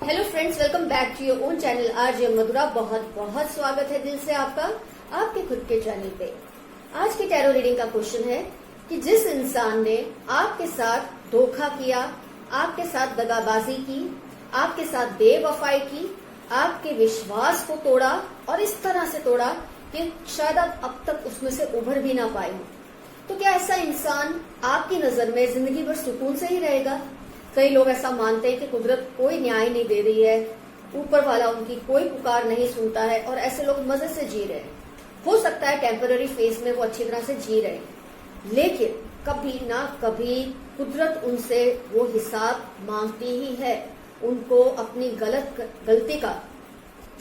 Hello friends, welcome back to your own channel RJ Madhura. बहुत बहुत स्वागत है दिल से आपका आपके खुद के चैनल पे। आज की टैरो रीडिंग का क्वेश्चन है कि जिस इंसान ने आपके साथ धोखा किया, आपके साथ दगाबाजी की, आपके साथ बेवफाई की, आपके विश्वास को तोड़ा और इस तरह से तोड़ा कि शायद आप अब तक उसमें से उभर भी ना पाए हो, तो क्या ऐसा इंसान आपकी नजर में जिंदगी भर सुकून से ही रहेगा? कई लोग ऐसा मानते हैं कि कुदरत कोई न्याय नहीं दे रही है, ऊपर वाला उनकी कोई पुकार नहीं सुनता है और ऐसे लोग मजे से जी रहे हैं। हो सकता है टेम्पररी फेज में वो अच्छी तरह से जी रहे हैं, लेकिन कभी ना कभी कुदरत उनसे वो हिसाब मांगती ही है। उनको अपनी गलती का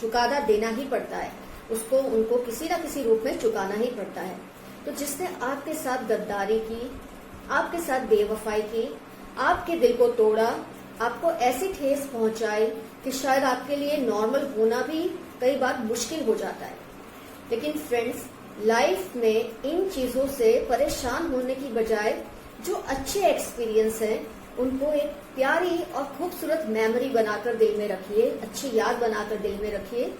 चुकादा देना ही पड़ता है, उसको उनको किसी न किसी रूप में चुकाना ही पड़ता है। तो जिसने आपके साथ गद्दारी की, आपके साथ बेवफाई की, आपके दिल को तोड़ा, आपको ऐसी ठेस पहुंचाई कि शायद आपके लिए नॉर्मल होना भी कई बार मुश्किल हो जाता है। लेकिन फ्रेंड्स, लाइफ में इन चीजों से परेशान होने की बजाय जो अच्छे एक्सपीरियंस हैं उनको एक प्यारी और खूबसूरत मेमोरी बनाकर दिल में रखिए, अच्छी याद बनाकर दिल में रखिए।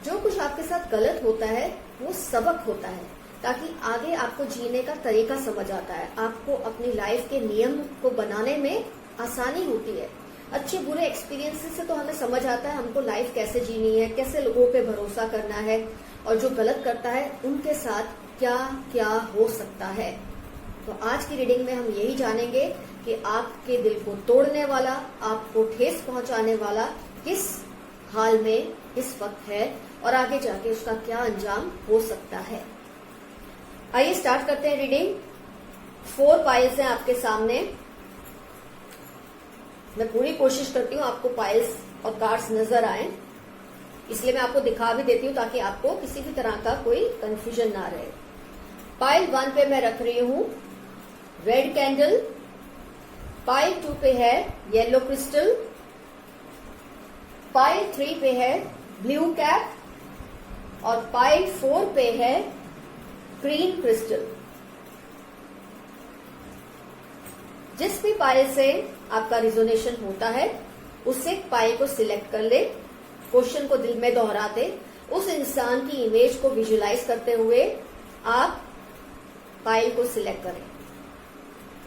जो कुछ आपके साथ गलत होता है वो सबक होता है, ताकि आगे आपको जीने का तरीका समझ आता है, आपको अपनी लाइफ के नियम को बनाने में आसानी होती है। अच्छे बुरे एक्सपीरियंसेस से तो हमें समझ आता है हमको लाइफ कैसे जीनी है, कैसे लोगों पे भरोसा करना है और जो गलत करता है उनके साथ क्या क्या हो सकता है। तो आज की रीडिंग में हम यही जानेंगे कि आपके दिल को तोड़ने वाला, आपको ठेस पहुंचाने वाला किस हाल में इस वक्त है और आगे जाके उसका क्या अंजाम हो सकता है। आइए स्टार्ट करते हैं रीडिंग। 4 पाइल्स हैं आपके सामने। मैं पूरी कोशिश करती हूँ आपको पाइल्स और कार्ड्स नजर आए, इसलिए मैं आपको दिखा भी देती हूँ ताकि आपको किसी भी तरह का कोई कंफ्यूजन ना रहे। पाइल 1 पे मैं रख रही हूँ रेड कैंडल, पाइल 2 पे है येलो क्रिस्टल, पाइल 3 पे है ब्लू कैप और पाइल 4 पे है ग्रीन क्रिस्टल। जिस भी पाइल से आपका रिजोनेशन होता है उससे पाइल को सिलेक्ट कर ले, क्वेश्चन को दिल में दोहराते, उस इंसान की इमेज को विजुलाइज करते हुए आप पाइल को सिलेक्ट करें।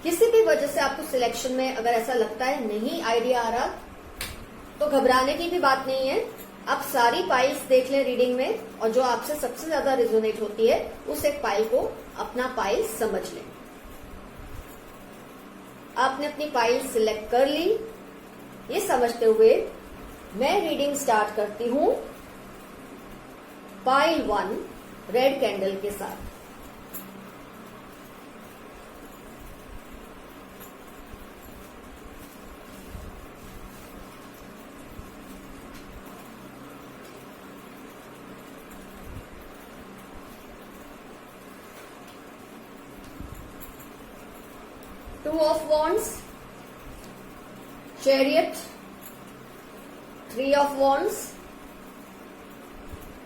किसी भी वजह से आपको सिलेक्शन में अगर ऐसा लगता है नहीं आइडिया आ रहा, तो घबराने की भी बात नहीं है। आप सारी पाइल्स देख लें रीडिंग में और जो आपसे सबसे ज्यादा रिजोनेट होती है उस एक पाइल को अपना पाइल समझ लें। आपने अपनी पाइल सिलेक्ट कर ली, ये समझते हुए मैं रीडिंग स्टार्ट करती हूं पाइल 1 रेड कैंडल के साथ। Two of Wands, Chariot, 3 of Wands,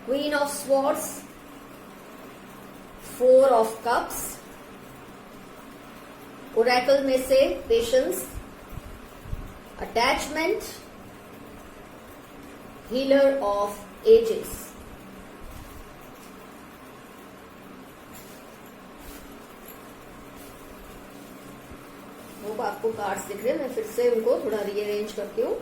Queen of Swords, 4 of Cups, Oracle में से Patience, Attachment, Healer of Ages। आपको कार्ड्स दिख रहे हैं, मैं फिर से उनको थोड़ा रीअरेंज करती हूँ।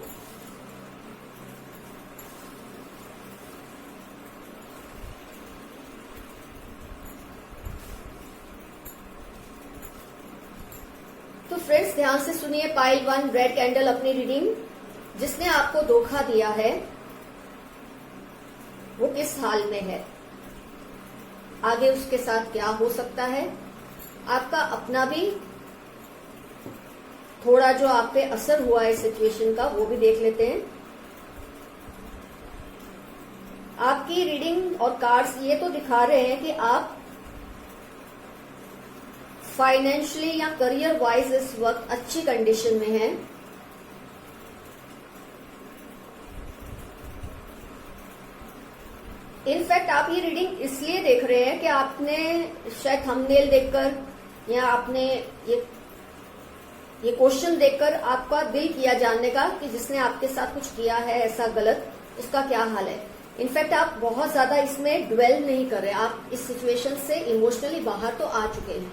तो फ्रेंड्स ध्यान से सुनिए पाइल 1 रेड कैंडल अपनी रीडिंग। जिसने आपको धोखा दिया है वो किस हाल में है, आगे उसके साथ क्या हो सकता है, आपका अपना भी थोड़ा जो आप पे असर हुआ है सिचुएशन का वो भी देख लेते हैं। आपकी रीडिंग और कार्ड्स ये तो दिखा रहे हैं कि आप फाइनेंशियली या करियर वाइज इस वक्त अच्छी कंडीशन में हैं। इनफैक्ट आप ये रीडिंग इसलिए देख रहे हैं कि आपने शायद थंबनेल देखकर या आपने ये ये क्वेश्चन देखकर आपका दिल किया जानने का कि जिसने आपके साथ कुछ किया है ऐसा गलत, उसका क्या हाल है। इनफैक्ट आप बहुत ज्यादा इसमें ड्वेल नहीं कर रहे, आप इस सिचुएशन से इमोशनली बाहर तो आ चुके हैं।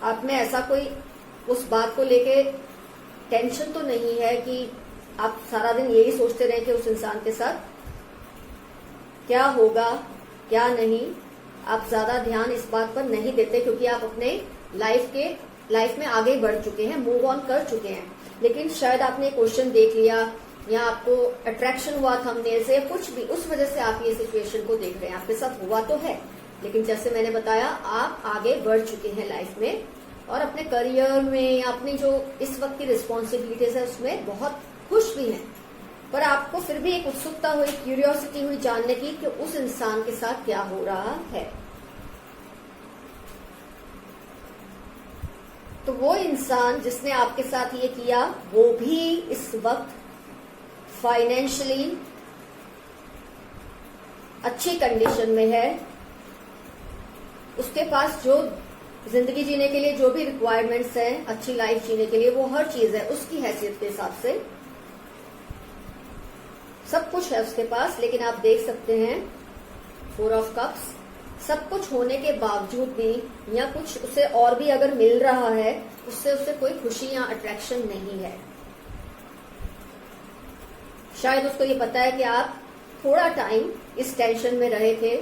आप में ऐसा कोई उस बात को लेके टेंशन तो नहीं है कि आप सारा दिन यही सोचते रहे कि उस इंसान के साथ क्या होगा क्या नहीं। आप ज्यादा ध्यान इस बात पर नहीं देते क्योंकि आप अपने लाइफ में आगे बढ़ चुके हैं, मूव ऑन कर चुके हैं। लेकिन शायद आपने क्वेश्चन देख लिया या आपको अट्रैक्शन हुआ थंबनेल से, कुछ भी, उस वजह से आप ये सिचुएशन को देख रहे हैं। आपके साथ हुआ तो है, लेकिन जैसे मैंने बताया आप आगे बढ़ चुके हैं लाइफ में और अपने करियर में या अपनी जो इस वक्त की रिस्पॉन्सिबिलिटीज है उसमें बहुत खुश भी हैं। पर आपको फिर भी एक उत्सुकता हुई, क्यूरियोसिटी हुई जानने की कि उस इंसान के साथ क्या हो रहा है। तो वो इंसान जिसने आपके साथ ये किया वो भी इस वक्त फाइनेंशियली अच्छी कंडीशन में है। उसके पास जो जिंदगी जीने के लिए जो भी रिक्वायरमेंट्स हैं, अच्छी लाइफ जीने के लिए, वो हर चीज है उसकी हैसियत के हिसाब से, सब कुछ है उसके पास। लेकिन आप देख सकते हैं 4 ऑफ कप्स, सब कुछ होने के बावजूद भी या कुछ उसे और भी अगर मिल रहा है उससे उसे कोई खुशी या अट्रैक्शन नहीं है। शायद उसको ये पता है कि आप थोड़ा टाइम इस टेंशन में रहे थे,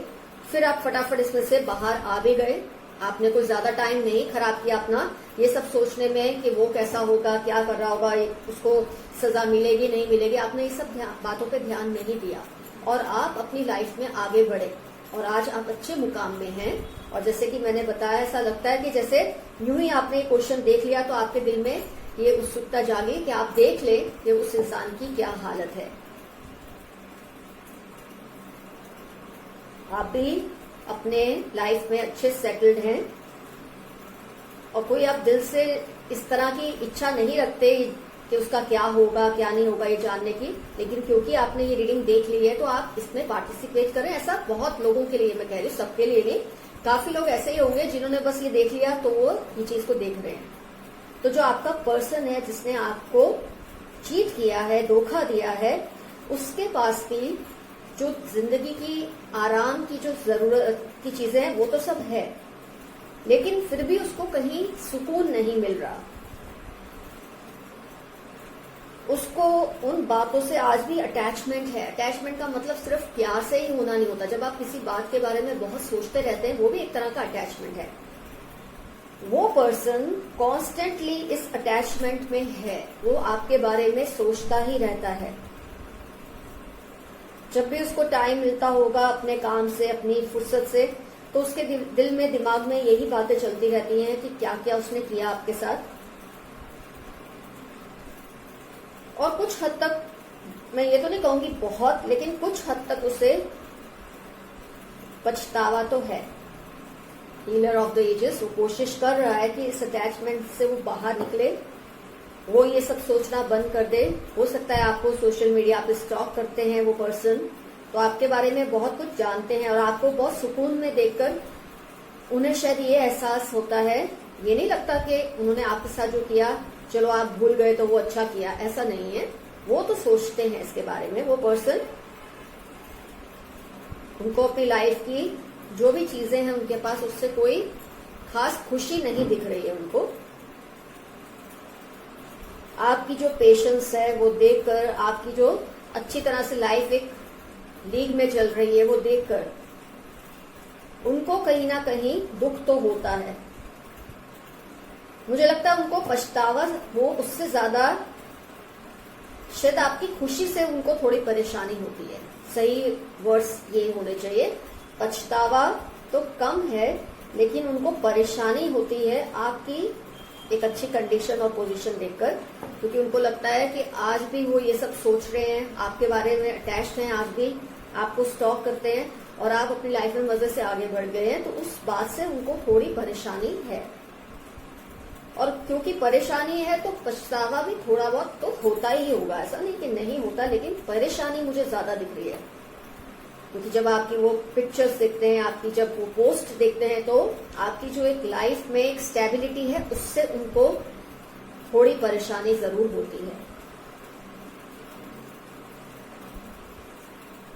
फिर आप फटाफट इसमें से बाहर आ भी गए। आपने कोई ज्यादा टाइम नहीं खराब किया अपना ये सब सोचने में कि वो कैसा होगा, क्या कर रहा होगा, उसको सजा मिलेगी नहीं मिलेगी। आपने ये सब बातों पे ध्यान नहीं दिया और आप अपनी लाइफ में आगे बढ़े और आज आप अच्छे मुकाम में हैं। और जैसे कि मैंने बताया, ऐसा लगता है कि जैसे यूं ही आपने क्वेश्चन देख लिया तो आपके दिल में ये उत्सुकता जागी कि आप देख ले कि उस इंसान की क्या हालत है। आप भी अपने लाइफ में अच्छे सेटल्ड हैं और कोई आप दिल से इस तरह की इच्छा नहीं रखते कि उसका क्या होगा क्या नहीं होगा ये जानने की। लेकिन क्योंकि आपने ये रीडिंग देख ली है तो आप इसमें पार्टिसिपेट करें। ऐसा बहुत लोगों के लिए, मैं कह रही हूँ सबके लिए नहीं, काफी लोग ऐसे ही होंगे जिन्होंने बस ये देख लिया तो वो ये चीज को देख रहे हैं। तो जो आपका पर्सन है जिसने आपको चीट किया है, धोखा दिया है, उसके पास भी जो जिंदगी की आराम की जो जरूरत की चीजें हैं वो तो सब है, लेकिन फिर भी उसको कहीं सुकून नहीं मिल रहा। उसको उन बातों से आज भी अटैचमेंट है। अटैचमेंट का मतलब सिर्फ प्यार से ही होना नहीं होता। जब आप किसी बात के बारे में बहुत सोचते रहते हैं वो भी एक तरह का अटैचमेंट है। वो पर्सन कॉन्स्टेंटली इस अटैचमेंट में है, वो आपके बारे में सोचता ही रहता है। जब भी उसको टाइम मिलता होगा अपने काम से, अपनी फुर्सत से, तो उसके दिल में, दिमाग में यही बातें चलती रहती हैं कि क्या क्या उसने किया आपके साथ। और कुछ हद तक, मैं ये तो नहीं कहूंगी बहुत, लेकिन कुछ हद तक उसे पछतावा तो है। हीलर ऑफ द एजेस वो कोशिश कर रहा है कि इस अटैचमेंट से वो बाहर निकले, वो ये सब सोचना बंद कर दे। हो सकता है आपको सोशल मीडिया पे स्टॉक करते हैं वो पर्सन, तो आपके बारे में बहुत कुछ जानते हैं और आपको बहुत सुकून में देखकर उन्हें शायद ये एहसास होता है, ये नहीं लगता कि उन्होंने आपके साथ जो किया चलो आप भूल गए तो वो अच्छा किया, ऐसा नहीं है। वो तो सोचते हैं इसके बारे में। वो पर्सन, उनको अपनी लाइफ की जो भी चीजें हैं उनके पास, उससे कोई खास खुशी नहीं दिख रही है उनको। आपकी जो पेशेंस है वो देखकर, आपकी जो अच्छी तरह से लाइफ एक लीग में चल रही है वो देखकर उनको कहीं ना कहीं दुख तो होता है। मुझे लगता है उनको पछतावा वो उससे ज्यादा शायद आपकी खुशी से उनको थोड़ी परेशानी होती है। सही वर्ड्स ये होने चाहिए। पछतावा तो कम है, लेकिन उनको परेशानी होती है आपकी एक अच्छी कंडीशन और पोजीशन देखकर, क्योंकि उनको लगता है कि आज भी वो ये सब सोच रहे हैं, आपके बारे में अटैच्ड हैं, आज भी आपको स्टॉक करते हैं और आप अपनी लाइफ में मजे से आगे बढ़ गए हैं, तो उस बात से उनको थोड़ी परेशानी है। और क्योंकि परेशानी है तो पछतावा भी थोड़ा बहुत तो होता ही होगा, ऐसा नहीं कि नहीं होता, लेकिन परेशानी मुझे ज्यादा दिख रही है। क्योंकि जब आपकी वो पिक्चर्स देखते हैं, आपकी जब वो पोस्ट देखते हैं, तो आपकी जो एक लाइफ में एक स्टेबिलिटी है उससे उनको थोड़ी परेशानी जरूर होती है।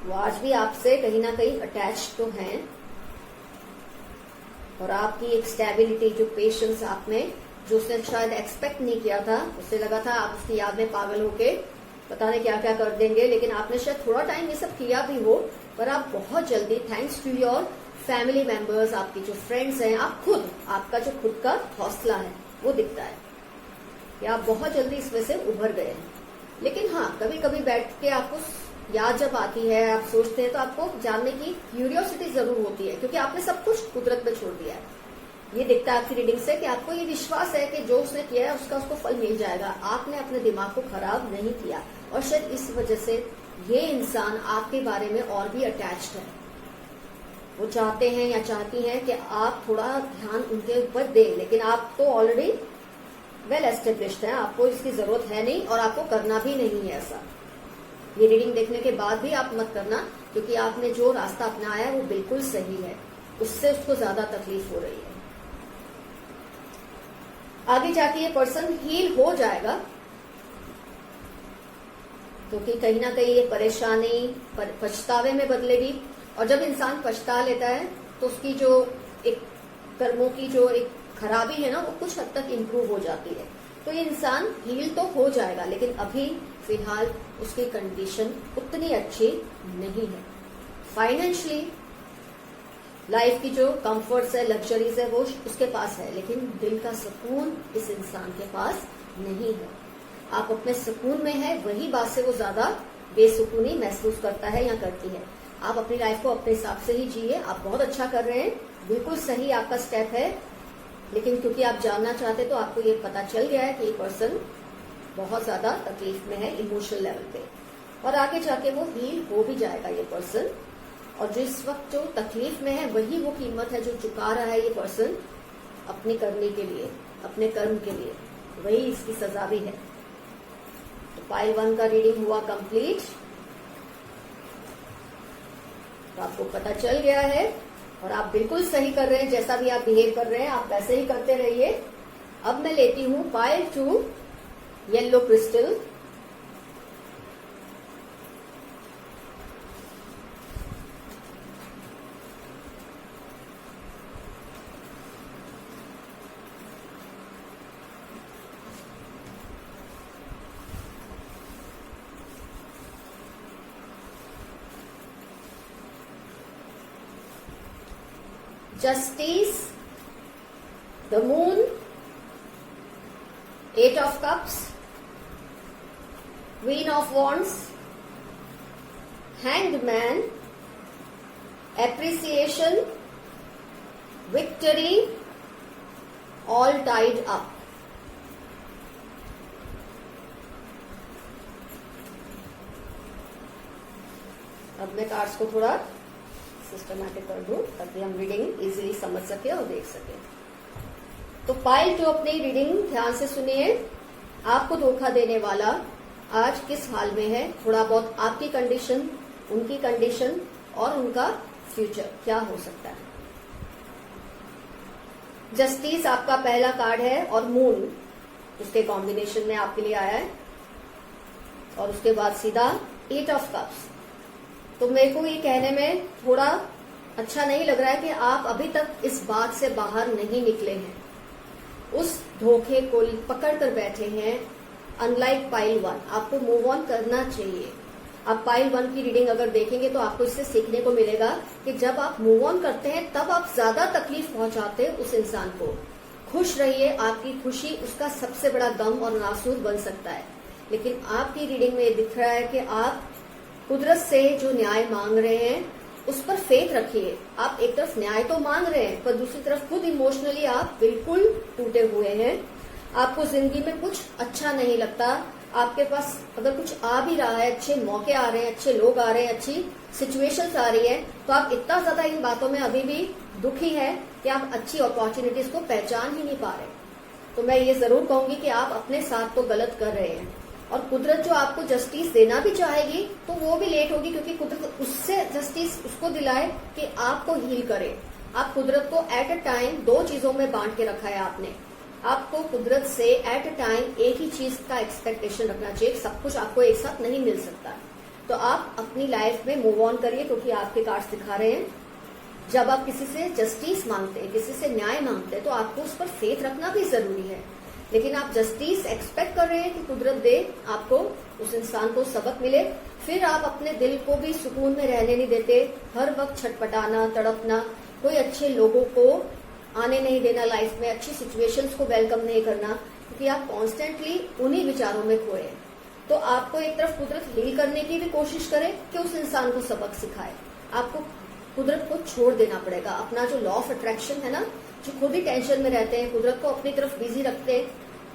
वो आज भी आपसे कहीं ना कहीं अटैच तो हैं, और आपकी एक स्टेबिलिटी, जो पेशेंस आप में, जो उसने शायद एक्सपेक्ट नहीं किया था, उससे लगा था आप उसकी याद में पागल होके पता नहीं क्या क्या कर देंगे, लेकिन आपने शायद थोड़ा टाइम ये सब किया भी हो, पर आप बहुत जल्दी, thanks to your family members, आपकी जो फ्रेंड्स हैं, आप खुद, आपका जो खुद का हौसला है वो दिखता है कि आप बहुत जल्दी इसमें से उभर गए हैं। लेकिन हाँ, कभी कभी बैठ के आपको याद जब आती है, आप सोचते हैं, तो आपको जानने की क्यूरियोसिटी जरूर होती है, क्योंकि आपने सब कुछ कुदरत में छोड़ दिया है। ये दिखता है आपकी रीडिंग से कि आपको ये विश्वास है कि जो उसने किया है उसका उसको फल मिल जाएगा। आपने अपने दिमाग को खराब नहीं किया, और शायद इस वजह से ये इंसान आपके बारे में और भी अटैच्ड है। वो चाहते हैं या चाहती हैं कि आप थोड़ा ध्यान उनके ऊपर दें, लेकिन आप तो ऑलरेडी वेल एस्टेब्लिश्ड हैं, आपको इसकी जरूरत है नहीं, और आपको करना भी नहीं है ऐसा। ये रीडिंग देखने के बाद भी आप मत करना, क्योंकि आपने जो रास्ता अपनाया है वो बिल्कुल सही है, उससे उसको ज्यादा तकलीफ हो रही है। आगे जाके ये पर्सन हील हो जाएगा, क्योंकि कहीं ना कहीं ये परेशानी पछतावे में बदलेगी, और जब इंसान पछता लेता है तो उसकी जो एक कर्मों की जो एक खराबी है ना, वो कुछ हद तक इम्प्रूव हो जाती है। तो ये इंसान हील तो हो जाएगा, लेकिन अभी फिलहाल उसकी कंडीशन उतनी अच्छी नहीं है। फाइनेंशियली लाइफ की जो कंफर्ट्स है, लग्जरीज है, वो उसके पास है, लेकिन दिल का सुकून इस इंसान के पास नहीं है। आप अपने सुकून में है, वही बात से वो ज्यादा बेसुकूनी महसूस करता है या करती है। आप अपनी लाइफ को अपने हिसाब से ही जिए, आप बहुत अच्छा कर रहे हैं, बिल्कुल सही आपका स्टेप है, लेकिन क्योंकि आप जानना चाहते, तो आपको ये पता चल गया है कि ये पर्सन बहुत ज्यादा तकलीफ में है इमोशनल लेवल पे, और आगे जाके वो हील हो भी जाएगा ये पर्सन। और जो इस वक्त जो तकलीफ में है, वही वो कीमत है जो चुका रहा है ये पर्सन अपनी करने के लिए, अपने कर्म के लिए, वही इसकी सजा भी है। तो पाइल 1 का रीडिंग हुआ कंप्लीट, तो आपको पता चल गया है, और आप बिल्कुल सही कर रहे हैं, जैसा भी आप बिहेव कर रहे हैं आप वैसे ही करते रहिए। अब मैं लेती हूं pile 2 yellow crystal. Justice, the Moon, 8 of Cups, Queen of Wands, Hanged Man, Appreciation, Victory, all tied up. अब मैं कार्ड्स को थोड़ा सिस्टमैटिक कर दूं, ताकि हम रीडिंग इजीली समझ सके और देख सके। तो पाइल 2 अपनी रीडिंग ध्यान से सुनिए। आपको धोखा देने वाला आज किस हाल में है, थोड़ा बहुत आपकी कंडीशन, उनकी कंडीशन और उनका फ्यूचर क्या हो सकता है। जस्टिस आपका पहला कार्ड है, और मून उसके कॉम्बिनेशन में आपके लिए आया है, और उसके बाद सीधा 8 ऑफ कप्स। तो मेरे को ये कहने में थोड़ा अच्छा नहीं लग रहा है कि आप अभी तक इस बात से बाहर नहीं निकले हैं, उस धोखे को पकड़ कर बैठे हैं। अनलाइक पाइल 1, आपको मूव ऑन करना चाहिए। आप पाइल 1 की रीडिंग अगर देखेंगे तो आपको इससे सीखने को मिलेगा कि जब आप मूव ऑन करते हैं तब आप ज्यादा तकलीफ पहुंचाते हैं उस इंसान को। खुश रहिए, आपकी खुशी उसका सबसे बड़ा गम और नासूर बन सकता है। लेकिन आपकी रीडिंग में ये दिख रहा है कि आप कुदरत से जो न्याय मांग रहे हैं उस पर फेथ रखिए। आप एक तरफ न्याय तो मांग रहे हैं, पर दूसरी तरफ खुद इमोशनली आप बिल्कुल टूटे हुए हैं। आपको जिंदगी में कुछ अच्छा नहीं लगता। आपके पास अगर कुछ आ भी रहा है, अच्छे मौके आ रहे हैं, अच्छे लोग आ रहे हैं, अच्छी सिचुएशंस आ रही है, तो आप इतना ज्यादा इन बातों में अभी भी दुखी है कि आप अच्छी अपॉर्चुनिटीज को पहचान ही नहीं पा रहे। तो मैं ये जरूर कहूंगी कि आप अपने साथ तो गलत कर रहे हैं, और कुदरत जो आपको जस्टिस देना भी चाहेगी तो वो भी लेट होगी, क्योंकि कुदरत उससे जस्टिस उसको दिलाए कि आपको हील करे। आप कुदरत को एट अ टाइम 2 चीजों में बांट के रखा है आपने। आपको कुदरत से एट अ टाइम एक ही चीज का एक्सपेक्टेशन रखना चाहिए। सब कुछ आपको एक साथ नहीं मिल सकता। तो आप अपनी लाइफ में मूव ऑन करिए, क्योंकि आपके कार्ड्स दिखा रहे हैं जब आप किसी से जस्टिस मांगते हैं, किसी से न्याय मांगते हैं, तो आपको उस पर फेथ रखना भी जरूरी है। लेकिन आप जस्टिस एक्सपेक्ट कर रहे हैं कि कुदरत दे आपको, उस इंसान को सबक मिले, फिर आप अपने दिल को भी सुकून में रहने नहीं देते। हर वक्त छटपटाना, तड़पना, कोई अच्छे लोगों को आने नहीं देना लाइफ में, अच्छी सिचुएशंस को वेलकम नहीं करना, क्योंकि आप कॉन्स्टेंटली उन्हीं विचारों में खोए हैं। तो आपको एक तरफ कुदरत हील करने की भी कोशिश करे कि उस इंसान को सबक सिखाए। आपको कुदरत को छोड़ देना पड़ेगा। अपना जो लॉ ऑफ अट्रैक्शन है ना, जो खुद ही टेंशन में रहते हैं, कुदरत को अपनी तरफ बिजी रखते हैं,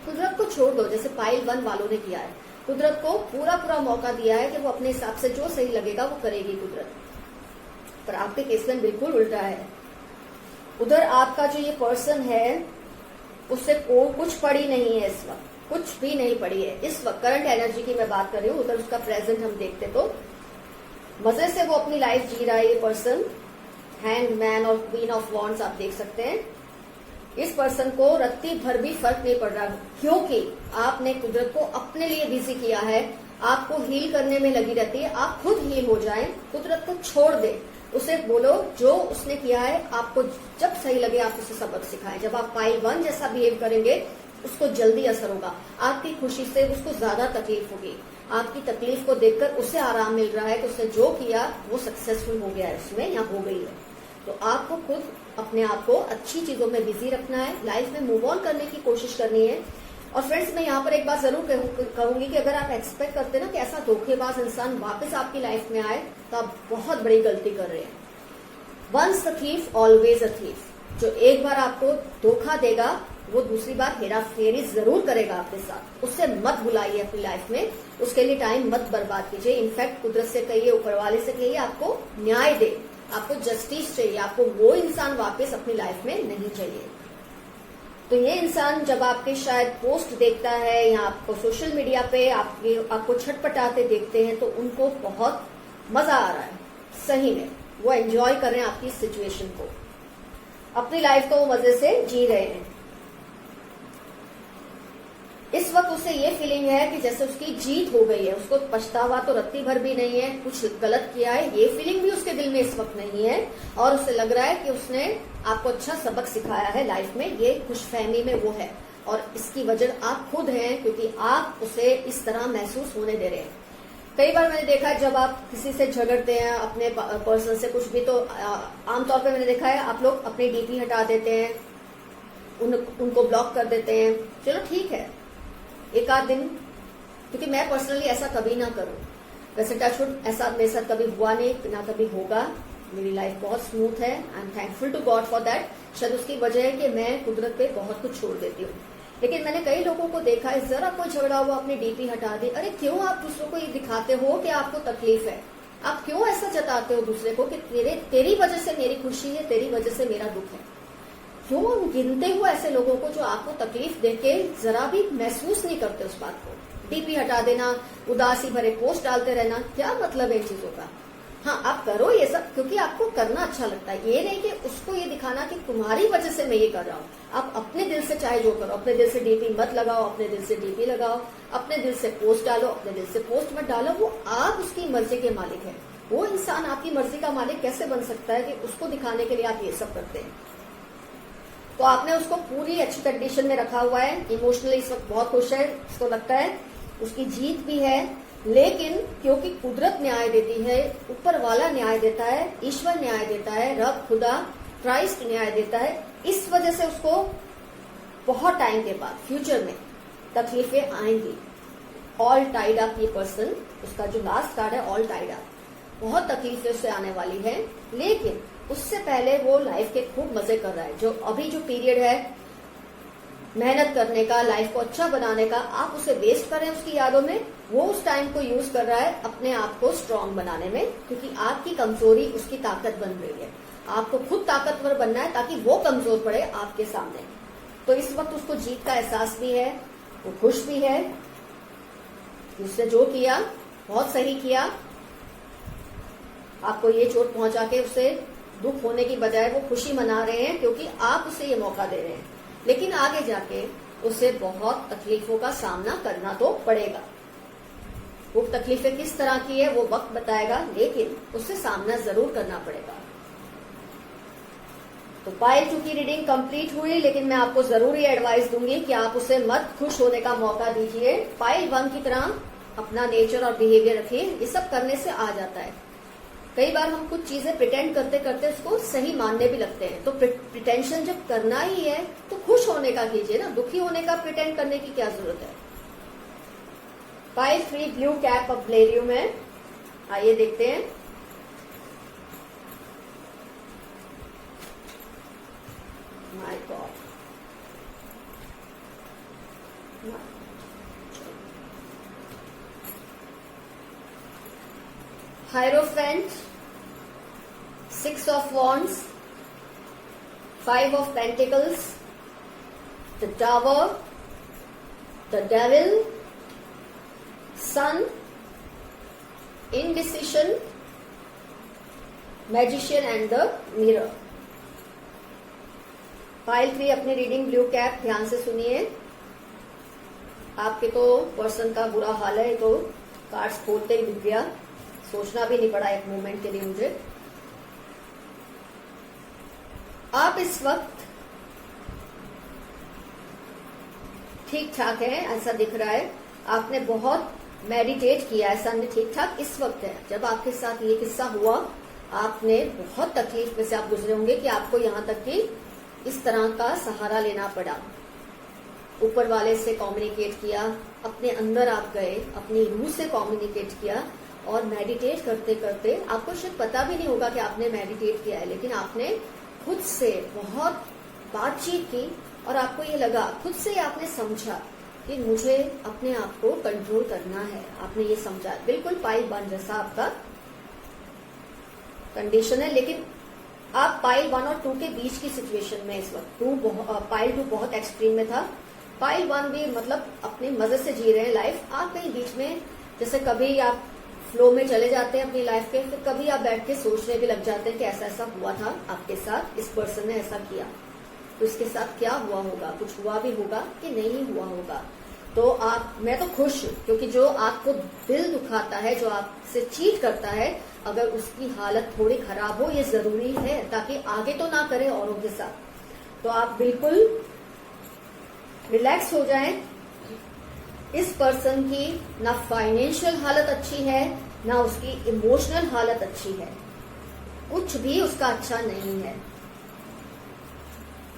कुदरत को छोड़ दो, जैसे पाइल 1 वालों ने किया है। कुदरत को पूरा मौका दिया है कि वो अपने हिसाब से जो सही लगेगा वो करेगी कुदरत। पर आपके केस में बिल्कुल उल्टा है। उधर आपका जो ये पर्सन है उससे कुछ पड़ी नहीं है, इस वक्त कुछ भी नहीं पड़ी है। इस वक्त करंट एनर्जी की मैं बात कर रही हूँ। उधर उसका प्रेजेंट हम देखते तो मजे से वो अपनी लाइफ जी रहा है ये पर्सन। हैंड मैन और क्वीन ऑफ वॉन्ड्स आप देख सकते हैं। इस पर्सन को रत्ती भर भी फर्क नहीं पड़ रहा, क्योंकि आपने कुदरत को अपने लिए बिजी किया है। आपको हील करने में लगी रहती है। आप खुद हील हो जाएं, कुदरत को छोड़ दे, उसे बोलो जो उसने किया है आपको जब सही लगे आप उसे सबक सिखाएं। जब आप पाइल 1 जैसा बिहेव करेंगे उसको जल्दी असर होगा। आपकी खुशी से उसको ज्यादा तकलीफ होगी। आपकी तकलीफ को देखकर उसे आराम मिल रहा है कि उसने जो किया वो सक्सेसफुल हो गया है उसमें या हो गई है। तो आपको खुद अपने आप को अच्छी चीजों में बिजी रखना है, लाइफ में मूव ऑन करने की कोशिश करनी है। और फ्रेंड्स, मैं यहाँ पर एक बात जरूर कहूंगी कि अगर आप एक्सपेक्ट करते हैं ना कि ऐसा धोखेबाज इंसान वापस आपकी लाइफ में आए, तो आप बहुत बड़ी गलती कर रहे हैं। Once a thief always a thief. जो एक बार आपको धोखा देगा वो दूसरी बार हेरा फेरी जरूर करेगा आपके साथ। उससे मत बुलाइए अपनी लाइफ में, उसके लिए टाइम मत बर्बाद कीजिए। इनफैक्ट कुदरत से कहिए, ऊपर वाले से कहिए आपको न्याय दे, आपको जस्टिस चाहिए, आपको वो इंसान वापस अपनी लाइफ में नहीं चाहिए। तो ये इंसान जब आपके शायद पोस्ट देखता है या आपको सोशल मीडिया पे आपको छटपटाते देखते हैं, तो उनको बहुत मजा आ रहा है। सही में वो एंजॉय कर रहे हैं आपकी सिचुएशन को, अपनी लाइफ को वो मजे से जी रहे हैं। इस वक्त उसे ये फीलिंग है कि जैसे उसकी जीत हो गई है। उसको पछतावा तो रत्ती भर भी नहीं है, कुछ गलत किया है ये फीलिंग भी उसके दिल में इस वक्त नहीं है। और उसे लग रहा है कि उसने आपको अच्छा सबक सिखाया है लाइफ में, ये खुशफहमी में वो है। और इसकी वजह आप खुद हैं, क्योंकि आप उसे इस तरह महसूस होने दे रहे हैं। कई बार मैंने देखा है जब आप किसी से झगड़ते हैं अपने पर्सन से कुछ भी, तो आमतौर पर मैंने देखा है आप लोग अपनी डीपी हटा देते हैं, उनको ब्लॉक कर देते हैं। चलो ठीक है, एक आध दिन, क्योंकि मैं पर्सनली ऐसा कभी ना करूं। वैसे टचवुड ऐसा मेरे साथ कभी हुआ नहीं, ना कभी होगा। मेरी लाइफ बहुत स्मूथ है। I am thankful to God for that. शायद उसकी वजह है कि मैं कुदरत पे बहुत कुछ छोड़ देती हूँ। लेकिन मैंने कई लोगों को देखा है, जरा कोई झगड़ा हुआ अपनी डीपी हटा दी। अरे क्यों आप दूसरों को ये दिखाते हो कि आपको तकलीफ है? आप क्यों ऐसा जताते हो दूसरे को कि तेरी वजह से मेरी खुशी है, तेरी वजह से मेरा दुख है? क्यों गिनते हो ऐसे लोगों को जो आपको तकलीफ देके जरा भी महसूस नहीं करते उस बात को? डीपी हटा देना, उदासी भरे पोस्ट डालते रहना, क्या मतलब है इन चीजों का? हाँ, आप करो ये सब क्योंकि आपको करना अच्छा लगता है। ये नहीं कि उसको ये दिखाना कि तुम्हारी वजह से मैं ये कर रहा हूँ। आप अपने दिल से चाहे जो करो, अपने दिल से डीपी मत लगाओ, अपने दिल से डीपी लगाओ, अपने दिल से पोस्ट डालो, अपने दिल से पोस्ट मत डालो। वो आप उसकी मर्जी के मालिक है। वो इंसान आपकी मर्जी का मालिक कैसे बन सकता है कि उसको दिखाने के लिए आप ये सब करते हैं? तो आपने उसको पूरी अच्छी कंडीशन में रखा हुआ है, इमोशनली इस वक्त बहुत खुश है, उसको लगता है उसकी जीत भी है। लेकिन क्योंकि कुदरत न्याय देती है, ऊपर वाला न्याय देता है, ईश्वर न्याय देता है, रब खुदा क्राइस्ट न्याय देता है, इस वजह से उसको बहुत टाइम के बाद फ्यूचर में तकलीफें आएंगी। ऑल टाइड अप ये पर्सन, उसका जो लास्ट कार्ड है ऑल टाइड अप, बहुत तकलीफें उससे आने वाली है। लेकिन उससे पहले वो लाइफ के खूब मजे कर रहा है। जो अभी जो पीरियड है मेहनत करने का, लाइफ को अच्छा बनाने का, आप उसे वेस्ट कर रहे हैं उसकी यादों में। वो उस टाइम को यूज कर रहा है अपने आप को स्ट्रांग बनाने में, क्योंकि आपकी कमजोरी उसकी ताकत बन रही है। आपको खुद ताकतवर बनना है ताकि वो कमजोर पड़े आपके सामने। तो इस वक्त उसको जीत का एहसास भी है, वो खुश भी है। उसने जो किया बहुत सही किया। आपको ये चोट पहुंचा के उसे दुख होने की बजाय वो खुशी मना रहे हैं, क्योंकि आप उसे ये मौका दे रहे हैं। लेकिन आगे जाके उसे बहुत तकलीफों का सामना करना तो पड़ेगा। वो तकलीफें किस तरह की है वो वक्त बताएगा, लेकिन उससे सामना जरूर करना पड़ेगा। तो पाइल 2 की रीडिंग कंप्लीट हुई, लेकिन मैं आपको जरूर ये एडवाइस दूंगी कि आप उसे मत खुश होने का मौका दीजिए। पाइल 1 की तरह अपना नेचर और बिहेवियर रखिए। ये सब करने से आ जाता है। कई बार हम कुछ चीजें प्रिटेंड करते करते उसको सही मानने भी लगते हैं। तो प्रिटेंशन जब करना ही है तो खुश होने का कीजिए ना, दुखी होने का प्रिटेंड करने की क्या जरूरत है। पाइल 3 ब्लू कैप ऑफ ब्लेरियम है। आइए देखते हैं। My God, hierophant, 6 of wands, 5 of pentacles, the tower, the devil, sun, indecision, magician and the mirror। Pile 3 अपनी रीडिंग ब्लू कैप ध्यान से सुनिए। आपके तो पर्सन का बुरा हाल है, तो कार्ड्स खोलते ही दिख गया, सोचना भी नहीं पड़ा एक मोमेंट के लिए मुझे। आप इस वक्त ठीक ठाक है ऐसा दिख रहा है। आपने बहुत मेडिटेट किया, ऐसा नहीं ठीक ठाक इस वक्त है। जब आपके साथ ये किस्सा हुआ, आपने बहुत तकलीफ में से आप गुजरे होंगे कि आपको यहाँ तक कि इस तरह का सहारा लेना पड़ा। ऊपर वाले से कम्युनिकेट किया, अपने अंदर आप गए, अपनी रूह से कम्युनिकेट किया, और मेडिटेट करते करते आपको शायद पता भी नहीं होगा कि आपने मेडिटेट किया है, लेकिन आपने खुद से बहुत बातचीत की और आपको ये लगा, खुद से आपने समझा कि मुझे अपने आप को कंट्रोल करना है। आपने ये समझा। बिल्कुल पाइल 1 जैसा आपका कंडीशन है, लेकिन आप पाइल 1 और 2 के बीच की सिचुएशन में इस वक्त। पाइल 2 बहुत एक्सट्रीम में था, पाइल 1 भी मतलब अपने मजे से जी रहे हैं लाइफ। आप कहीं बीच में, जैसे कभी आप फ्लो में चले जाते हैं अपनी लाइफ के, फिर कभी आप बैठ के सोचने भी लग जाते हैं कि ऐसा ऐसा हुआ था आपके साथ, इस पर्सन ने ऐसा किया, तो इसके साथ क्या हुआ होगा, कुछ हुआ भी होगा कि नहीं हुआ होगा। तो मैं तो खुश हूं, क्योंकि जो आपको दिल दुखाता है, जो आपसे चीट करता है, अगर उसकी हालत थोड़ी खराब हो, ये जरूरी है ताकि आगे तो ना करे औरों के साथ। तो आप बिल्कुल रिलैक्स हो जाएं। इस पर्सन की ना फाइनेंशियल हालत अच्छी है, ना उसकी इमोशनल हालत अच्छी है, कुछ भी उसका अच्छा नहीं है।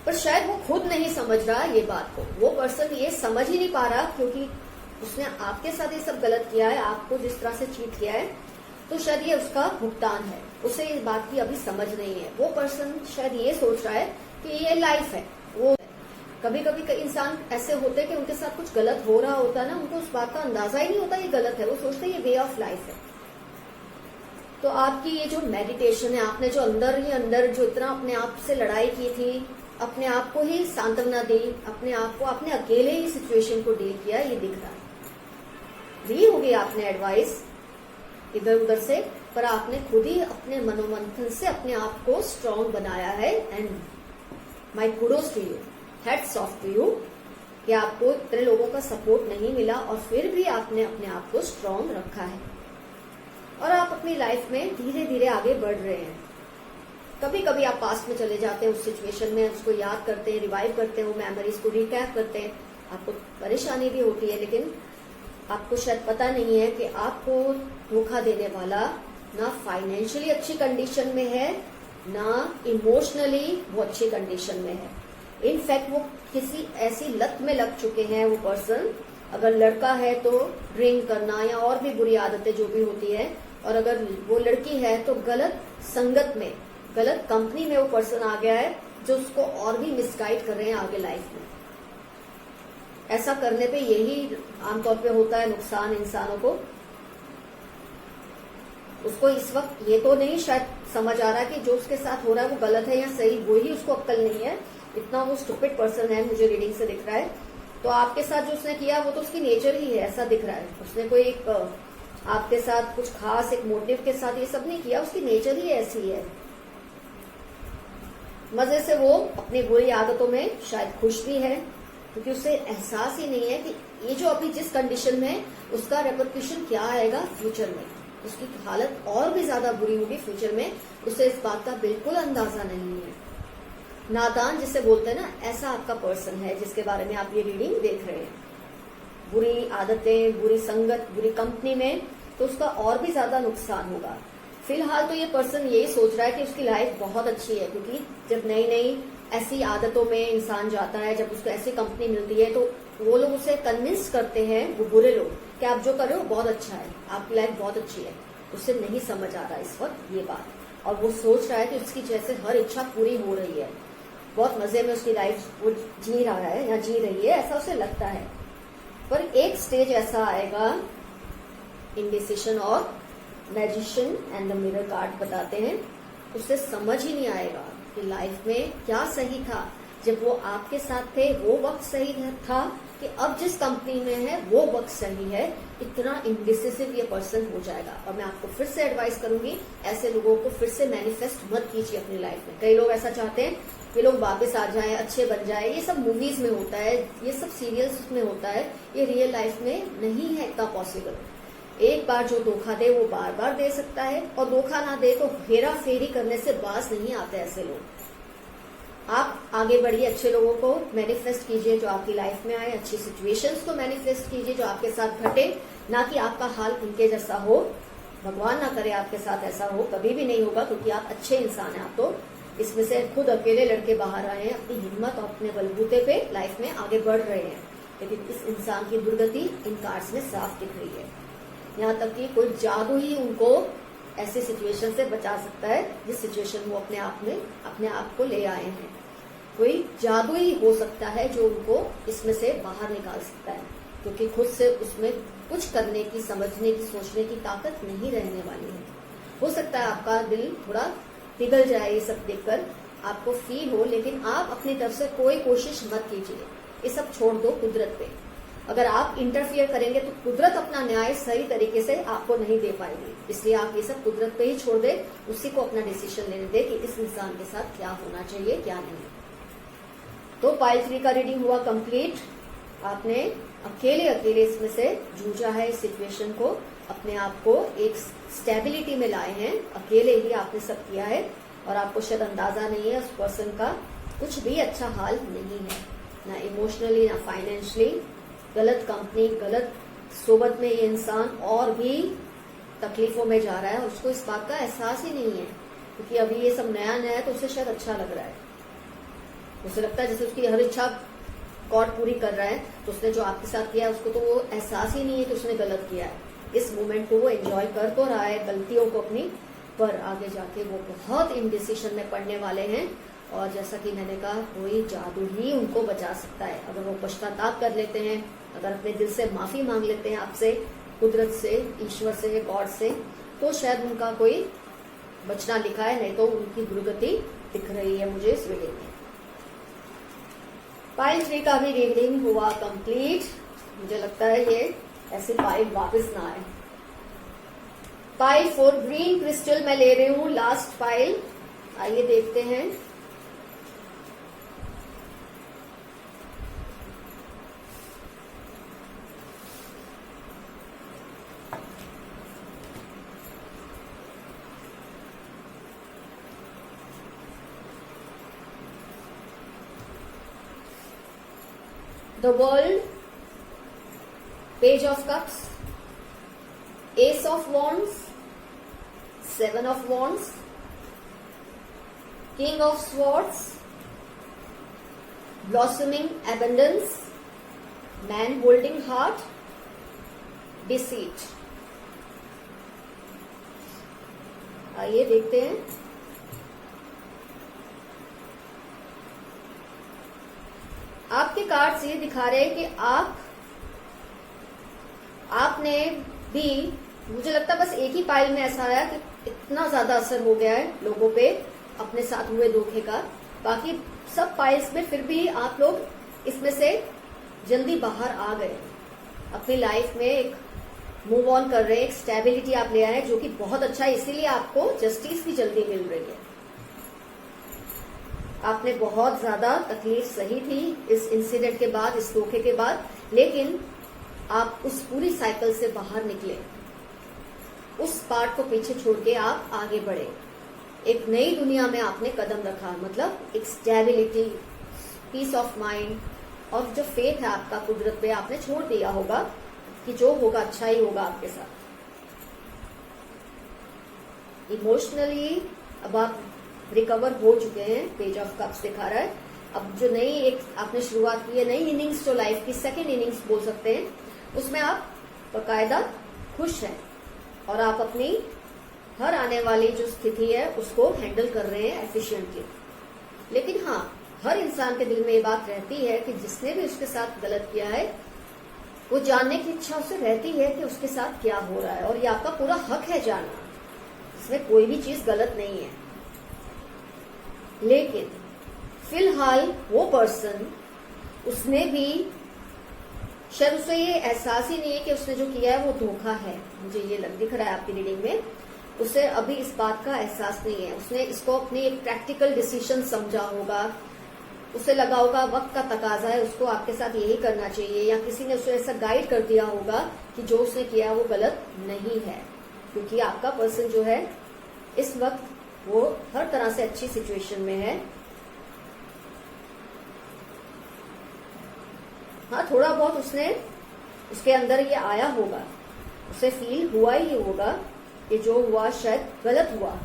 पर शायद वो खुद नहीं समझ रहा ये बात को। वो पर्सन ये समझ ही नहीं पा रहा, क्योंकि उसने आपके साथ ये सब गलत किया है, आपको जिस तरह से चीट किया है, तो शायद ये उसका भुगतान है। उसे इस बात की अभी समझ नहीं है। वो पर्सन शायद ये सोच रहा है कि ये लाइफ है। वो कभी कभी कई इंसान ऐसे होते हैं कि उनके साथ कुछ गलत हो रहा होता है ना, उनको उस बात का अंदाजा ही नहीं होता ये गलत है। वो सोचते हैं ये वे ऑफ लाइफ है। तो आपकी ये जो मेडिटेशन है, आपने जो अंदर ही अंदर जो इतना अपने आप से लड़ाई की थी, अपने आप को ही सांत्वना दी, अपने आप को, अपने अकेले ही सिचुएशन को डील किया, ये दिख रहा है। दी होगी आपने एडवाइस इधर उधर से, पर आपने खुद ही अपने मनोमंथन से अपने आप को स्ट्रांग बनाया है। And my kudos to you, hats off to you, कि आपको इतने लोगों का सपोर्ट नहीं मिला और फिर भी आपने अपने आप को स्ट्रांग रखा है, और आप अपनी लाइफ में धीरे धीरे आगे बढ़ रहे हैं। कभी कभी आप पास्ट में चले जाते हैं, उस सिचुएशन में उसको याद करते हैं, रिवाइव करते हैं, वो मेमोरीज को रिकैप करते हैं। आपको परेशानी भी होती है, लेकिन आपको शायद पता नहीं है कि आपको धोखा देने वाला ना फाइनेंशियली अच्छी कंडीशन में है, ना इमोशनली वो अच्छी कंडीशन में है। इनफैक्ट वो किसी ऐसी लत में लग चुके हैं वो पर्सन। अगर लड़का है तो ड्रिंक करना या और भी बुरी आदतें जो भी होती है, और अगर वो लड़की है तो गलत संगत में, गलत कंपनी में वो पर्सन आ गया है, जो उसको और भी मिसगाइड कर रहे हैं आगे लाइफ में। ऐसा करने पे यही आमतौर पे होता है नुकसान इंसानों को। उसको इस वक्त ये तो नहीं शायद समझ आ रहा कि जो उसके साथ हो रहा है वो गलत है या सही, वो ही उसको अक्ल नहीं है। इतना वो स्टूपिड पर्सन है, मुझे रीडिंग से दिख रहा है। तो आपके साथ जो उसने किया वो तो उसकी नेचर ही है, ऐसा दिख रहा है। उसने कोई एक आपके साथ कुछ खास एक मोटिव के साथ ये सब नहीं किया, उसकी नेचर ही ऐसी है। मजे से वो अपनी बुरी आदतों में शायद खुश भी है, क्योंकि उसे एहसास ही नहीं है कि ये जो अभी जिस कंडीशन में है उसका रेपरकशन क्या आएगा फ्यूचर में, उसकी हालत और भी ज्यादा बुरी होगी फ्यूचर में। उसे इस बात का बिल्कुल अंदाजा नहीं है। नादान जिसे बोलते हैं ना, ऐसा आपका पर्सन है जिसके बारे में आप ये रीडिंग देख रहे हैं। बुरी आदतें, बुरी संगत, बुरी कंपनी में तो उसका और भी ज्यादा नुकसान होगा। फिलहाल तो ये पर्सन यही सोच रहा है कि उसकी लाइफ बहुत अच्छी है, क्योंकि जब नई नई ऐसी आदतों में इंसान जाता है, जब उसको ऐसी कंपनी मिलती है, तो वो लोग उसे कन्विंस करते हैं, वो बुरे लोग, कि आप जो कर रहे हो बहुत अच्छा है, आपकी लाइफ बहुत अच्छी है। उसे नहीं समझ आ रहा इस वक्त ये बात, और वो सोच रहा है कि उसकी जैसे हर इच्छा पूरी हो रही है, बहुत मजे में उसकी लाइफ वो जी रहा है या जी रही है, ऐसा उसे लगता है। पर एक स्टेज ऐसा आएगा, इंडिसिशन और magician and the mirror card बताते हैं, उसे समझ ही नहीं आएगा कि लाइफ में क्या सही था। जब वो आपके साथ थे वो वक्त सही था कि अब जिस कंपनी में है वो वक्त सही है। इतना इंडिसिसिव ये पर्सन हो जाएगा। और मैं आपको फिर से एडवाइस करूंगी, ऐसे लोगों को फिर से मैनिफेस्ट मत कीजिए अपनी लाइफ में। कई लोग ऐसा चाहते हैं कि लोग वापस आ जाएं, अच्छे बन जाएं। ये सब मूवीज में होता है, ये सब सीरियल्स में होता है, ये रियल लाइफ में नहीं है इतना पॉसिबल। एक बार जो धोखा दे वो बार बार दे सकता है, और धोखा ना दे तो हेरा फेरी करने से बाज नहीं आते ऐसे लोग। आप आगे बढ़िए, अच्छे लोगों को मैनिफेस्ट कीजिए जो आपकी लाइफ में आए, अच्छी सिचुएशंस को मैनिफेस्ट कीजिए जो आपके साथ घटे, ना कि आपका हाल उनके जैसा हो। भगवान ना करे आपके साथ ऐसा हो, कभी भी नहीं होगा, क्योंकि आप अच्छे इंसान हैं। आप तो इसमें से खुद अकेले लड़के बाहर आए हैं, अपनी हिम्मत और अपने बलबूते पे लाइफ में आगे बढ़ रहे हैं। लेकिन इस इंसान की दुर्गति इन कार्ड्स में साफ दिख रही है। यहाँ तक कि कोई जादू ही उनको ऐसे सिचुएशन से बचा सकता है जिस सिचुएशन वो अपने आप को ले आए हैं। कोई जादू ही हो सकता है जो उनको इसमें से बाहर निकाल सकता है, क्योंकि खुद से उसमें कुछ करने की, समझने की, सोचने की ताकत नहीं रहने वाली है। हो सकता है आपका दिल थोड़ा पिघल जाए ये सब देखकर, आपको फील हो, लेकिन आप अपनी तरफ से कोई कोशिश मत कीजिए। ये सब छोड़ दो कुदरत पे। अगर आप इंटरफियर करेंगे तो कुदरत अपना न्याय सही तरीके से आपको नहीं दे पाएगी। इसलिए आप ये सब कुदरत पे ही छोड़ दे, उसी को अपना डिसीजन लेने दे कि इस इंसान के साथ क्या होना चाहिए, क्या नहीं। तो पाइल 3 का रीडिंग हुआ कंप्लीट। आपने अकेले इसमें से जूझा है, इस सिचुएशन को, अपने आप को एक स्टेबिलिटी में लाए हैं, अकेले ही आपने सब किया है। और आपको शायद अंदाजा नहीं है, उस पर्सन का कुछ भी अच्छा हाल नहीं है, ना इमोशनली ना फाइनेंशियली। गलत कंपनी, गलत सोबत में ये इंसान और भी तकलीफों में जा रहा है, और उसको इस बात का एहसास ही नहीं है, क्योंकि अभी ये सब नया नया है तो उसे शायद अच्छा लग रहा है। उसे लगता है जैसे उसकी हर इच्छा गॉड पूरी कर रहा है, तो उसने जो आपके साथ किया है उसको तो वो एहसास ही नहीं है कि उसने गलत किया है। इस मोमेंट को वो एंजॉय कर तो रहा है, गलतियों को अपनी, पर आगे जाके वो बहुत इनडिसीजन में पड़ने वाले हैं। और जैसा कि मैंने कहा, कोई जादू ही उनको बचा सकता है। अगर वो पश्चाताप कर लेते हैं, अगर अपने दिल से माफी मांग लेते हैं आपसे, कुदरत से, ईश्वर से, गॉड से, तो शायद उनका कोई बचना लिखा है, नहीं तो उनकी दुर्गति दिख रही है मुझे इस रीडिंग में। पाइल 3 का भी रीडिंग हुआ कंप्लीट। मुझे लगता है ये ऐसे पाइल वापस ना आए। पाइल 4 ग्रीन क्रिस्टल मैं ले रही हूं, लास्ट पाइल। आइए देखते हैं। The World, Page of Cups, Ace of Wands, 7 of Wands, King of Swords, Blossoming Abundance, Man Holding Heart, Deceit। आइए देखते हैं। आपके कार्ड्स ये दिखा रहे हैं कि आपने भी, मुझे लगता है बस एक ही पाइल में ऐसा आया कि इतना ज्यादा असर हो गया है लोगों पे अपने साथ हुए धोखे का। बाकी सब पाइल्स में फिर भी आप लोग इसमें से जल्दी बाहर आ गए, अपनी लाइफ में एक मूव ऑन कर रहे हैं, एक स्टेबिलिटी आप ले आए हैं, जो कि बहुत अच्छा है। इसीलिए आपको जस्टिस भी जल्दी मिल रही है। आपने बहुत ज्यादा तकलीफ सही थी इस इंसिडेंट के बाद, इस धोखे के बाद, लेकिन आप उस पूरी साइकिल से बाहर निकले, उस पार्ट को पीछे छोड़ के आप आगे बढ़े, एक नई दुनिया में आपने कदम रखा। मतलब एक स्टेबिलिटी, पीस ऑफ माइंड और जो फेथ है आपका कुदरत पे, आपने छोड़ दिया होगा कि जो होगा अच्छा ही होगा आपके साथ। इमोशनली अब आप रिकवर हो चुके हैं, पेज ऑफ कप्स दिखा रहा है। अब जो नई एक आपने शुरुआत की है, नई इनिंग्स जो लाइफ की सेकेंड इनिंग्स बोल सकते हैं, उसमें आप बकायदा खुश हैं और आप अपनी हर आने वाली जो स्थिति है उसको हैंडल कर रहे हैं एफिशिएंटली। लेकिन हाँ, हर इंसान के दिल में ये बात रहती है कि जिसने भी उसके साथ गलत किया है वो जानने की इच्छा उसे रहती है कि उसके साथ क्या हो रहा है, और ये आपका पूरा हक है जानना, इसमें कोई भी चीज गलत नहीं है। लेकिन फिलहाल वो पर्सन, उसने भी शायद उसे ये एहसास ही नहीं है कि उसने जो किया है वो धोखा है, मुझे ये दिख रहा है आपकी रीडिंग में, उसे अभी इस बात का एहसास नहीं है। उसने इसको अपनी एक प्रैक्टिकल डिसीजन समझा होगा, उसे लगा होगा वक्त का तकाजा है, उसको आपके साथ यही करना चाहिए, या किसी ने उसे ऐसा गाइड कर दिया होगा कि जो उसने किया है वो गलत नहीं है। क्योंकि आपका पर्सन जो है इस वक्त वो हर तरह से अच्छी सिचुएशन में है। हाँ, थोड़ा बहुत उसके अंदर ये आया होगा, उसे फील हुआ ही होगा कि जो हुआ शायद गलत हुआ,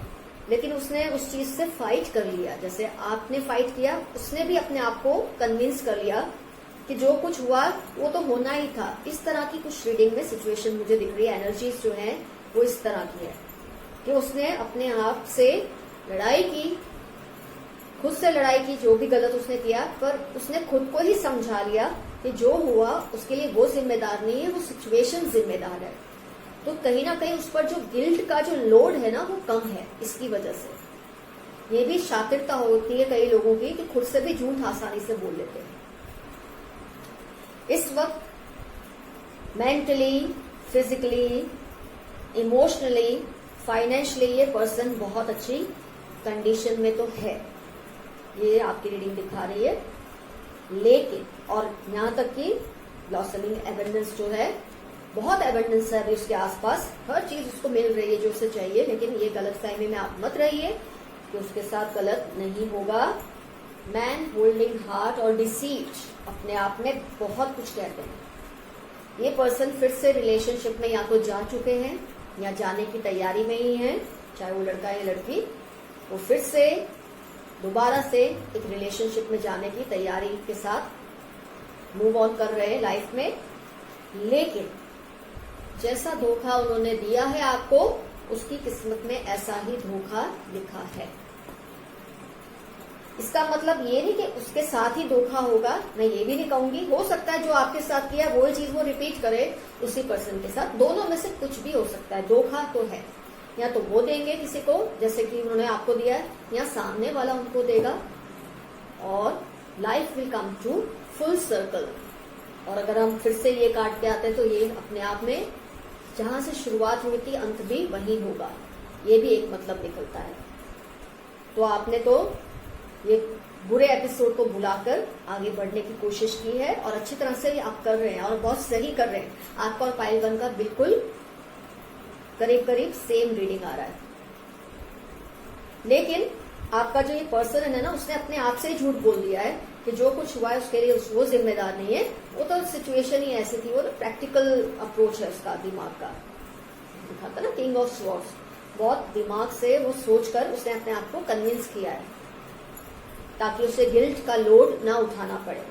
लेकिन उसने उस चीज से फाइट कर लिया। जैसे आपने फाइट किया, उसने भी अपने आप को कन्विंस कर लिया कि जो कुछ हुआ वो तो होना ही था। इस तरह की कुछ रीडिंग में सिचुएशन मुझे दिख रही है, एनर्जीज जो है वो इस तरह की है कि उसने अपने आप से लड़ाई की, खुद से लड़ाई की, जो भी गलत उसने किया, पर उसने खुद को ही समझा लिया कि जो हुआ उसके लिए वो जिम्मेदार नहीं है, वो सिचुएशन जिम्मेदार है। तो कहीं ना कहीं उस पर जो गिल्ट का जो लोड है ना वो कम है इसकी वजह से। ये भी शातिरता होती है कई लोगों की कि खुद से भी झूठ आसानी से बोल लेते हैं। इस वक्त मेंटली, फिजिकली, इमोशनली, फाइनेंशियली ये पर्सन बहुत अच्छी कंडीशन में तो है, ये आपकी रीडिंग दिखा रही है। लेकिन और यहां तक कि ब्लॉसमिंग एबंडेंस जो है, बहुत एबंडेंस है अभी उसके आसपास, हर चीज उसको मिल रही है जो उसे चाहिए। लेकिन ये गलतफहमी में आप मत रहिए कि उसके साथ गलत नहीं होगा। मैन होल्डिंग हार्ट और डिसीट अपने आप में बहुत कुछ कहते हैं। ये पर्सन फिर से रिलेशनशिप में या तो जा चुके हैं या जाने की तैयारी में ही है, चाहे वो लड़का या लड़की, वो फिर से दोबारा से एक रिलेशनशिप में जाने की तैयारी के साथ मूव ऑन कर रहे हैं लाइफ में। लेकिन जैसा धोखा उन्होंने दिया है आपको, उसकी किस्मत में ऐसा ही धोखा लिखा है। इसका मतलब ये नहीं कि उसके साथ ही धोखा होगा, मैं ये भी नहीं कहूंगी। हो सकता है जो आपके साथ किया वही चीज वो रिपीट करे उसी पर्सन के साथ, दोनों में से कुछ भी हो सकता है। धोखा तो है, या तो वो देंगे किसी को जैसे कि उन्होंने आपको दिया है, या सामने वाला उनको देगा, और life will come to full circle. और अगर हम फिर से ये काट के आते हैं तो ये अपने आप में जहां से शुरुआत हुई थी अंत भी वही होगा, ये भी एक मतलब निकलता है। तो आपने तो ये बुरे एपिसोड को भुलाकर आगे बढ़ने की कोशिश की है और अच्छी तरह से आप कर रहे हैं और बहुत सही कर रहे हैं। आपका और पाइल 1 का बिल्कुल करीब करीब सेम रीडिंग आ रहा है। लेकिन आपका जो ये पर्सन है ना, उसने अपने आप से ही झूठ बोल दिया है कि जो कुछ हुआ है उसके लिए वो जिम्मेदार नहीं है, वो तो सिचुएशन ही ऐसी थी। वो तो प्रैक्टिकल अप्रोच है उसका, दिमाग का दिखाता ना, किंग ऑफ स्वॉर्ड्स, बहुत दिमाग से वो सोचकर उसने अपने आप को कन्विंस किया है ताकि उसे गिल्ट का लोड ना उठाना पड़े,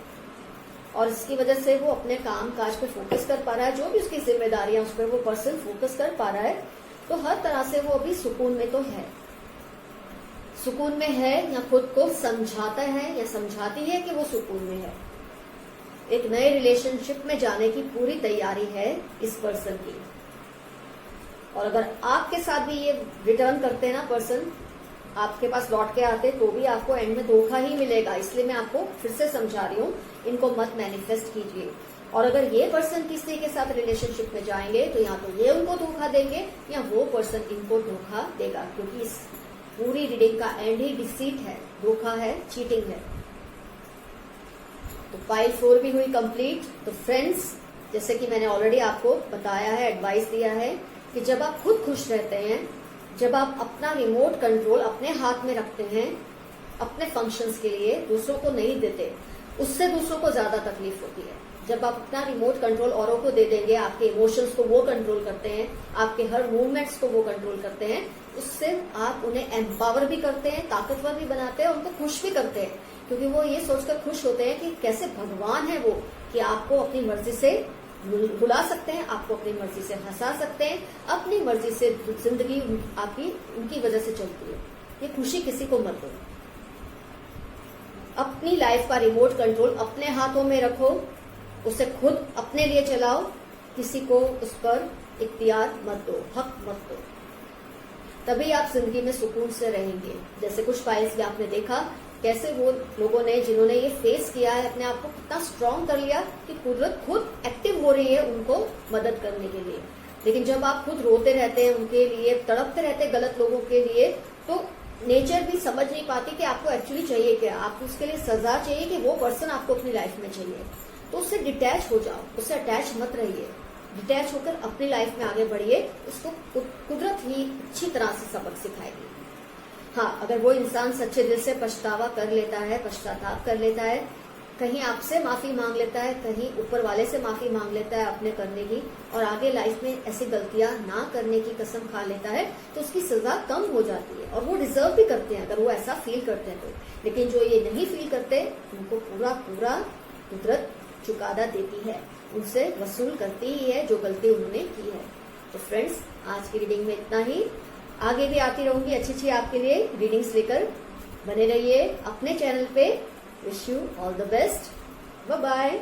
और इसकी वजह से वो अपने काम काज पे फोकस कर पा रहा है। जो भी उसकी जिम्मेदारियां उस पर वो पर्सन फोकस कर पा रहा है, तो हर तरह से वो अभी सुकून में तो है, सुकून में है, या खुद को समझाता है या समझाती है कि वो सुकून में है। एक नए रिलेशनशिप में जाने की पूरी तैयारी है इस पर्सन की। और अगर आपके साथ भी ये रिटर्न करते हैं ना पर्सन, आपके पास लौट के आते, तो भी आपको एंड में धोखा ही मिलेगा। इसलिए मैं आपको फिर से समझा रही हूँ, इनको मत मैनिफेस्ट कीजिए। और अगर ये पर्सन किसी के साथ रिलेशनशिप में जाएंगे तो या तो ये उनको धोखा देंगे या वो पर्सन इनको धोखा देगा, क्योंकि इस पूरी रीडिंग का एंड ही डिसीट है, धोखा है, चीटिंग है। तो पाइल 4 भी हुई कंप्लीट। तो फ्रेंड्स, जैसे कि मैंने ऑलरेडी आपको बताया है, एडवाइस दिया है कि जब आप खुद खुश रहते हैं, जब आप अपना रिमोट कंट्रोल अपने हाथ में रखते हैं अपने फंक्शंस के लिए, दूसरों को नहीं देते, उससे दूसरों को ज्यादा तकलीफ होती है। जब आप अपना रिमोट कंट्रोल औरों को दे देंगे, आपके इमोशंस को वो कंट्रोल करते हैं, आपके हर मूवमेंट्स को वो कंट्रोल करते हैं, उससे आप उन्हें एम्पावर भी करते हैं, ताकतवर भी बनाते हैं, उनको खुश भी करते हैं, क्योंकि वो ये सोचकर खुश होते हैं कि कैसे भगवान है वो कि आपको अपनी मर्जी से रुला सकते हैं, आपको अपनी मर्जी से हंसा सकते हैं, अपनी मर्जी से जिंदगी आपकी उनकी वजह से चलती है। ये खुशी किसी को मत दो। अपनी लाइफ का रिमोट कंट्रोल अपने हाथों में रखो, उसे खुद अपने लिए चलाओ, किसी को उस पर इख्तियार मत दो, हक मत दो। तभी आप जिंदगी में सुकून से रहेंगे। जैसे कुछ फाइल्स में आपने देखा कैसे वो लोगों ने, जिन्होंने ये फेस किया है, अपने आप को कितना स्ट्रांग कर लिया कि कुदरत खुद एक्टिव हो रही है उनको मदद करने के लिए। लेकिन जब आप खुद रोते रहते हैं उनके लिए, तड़पते रहते हैं गलत लोगों के लिए, तो नेचर भी समझ नहीं पाती कि आपको एक्चुअली चाहिए क्या। आपको उसके लिए सजा चाहिए कि वो पर्सन आपको अपनी लाइफ में चाहिए, तो उससे डिटैच हो जाओ, उससे अटैच मत रहिए। डिटैच होकर अपनी लाइफ में आगे बढ़िए, उसको कुदरत ही अच्छी तरह से सबक सिखाएगी। हाँ, अगर वो इंसान सच्चे दिल से पछतावा कर लेता है, पश्चाताप कर लेता है, कहीं आपसे माफी मांग लेता है, कहीं ऊपर वाले से माफी मांग लेता है अपने करने की, और आगे लाइफ में ऐसी गलतियां ना करने की कसम खा लेता है, तो उसकी सजा कम हो जाती है और वो डिजर्व भी करते हैं अगर वो ऐसा फील करते हैं तो। लेकिन जो ये नहीं फील करते, उनको पूरा पूरा कुदरत चुकादा देती है, उनसे वसूल करती ही है जो गलती उन्होंने की है। तो फ्रेंड्स, आज की रीडिंग में इतना ही। आगे भी आती रहूंगी अच्छी अच्छी आपके लिए रीडिंग्स लेकर। बने रहिए अपने चैनल पे। Wish you all the best. Bye bye.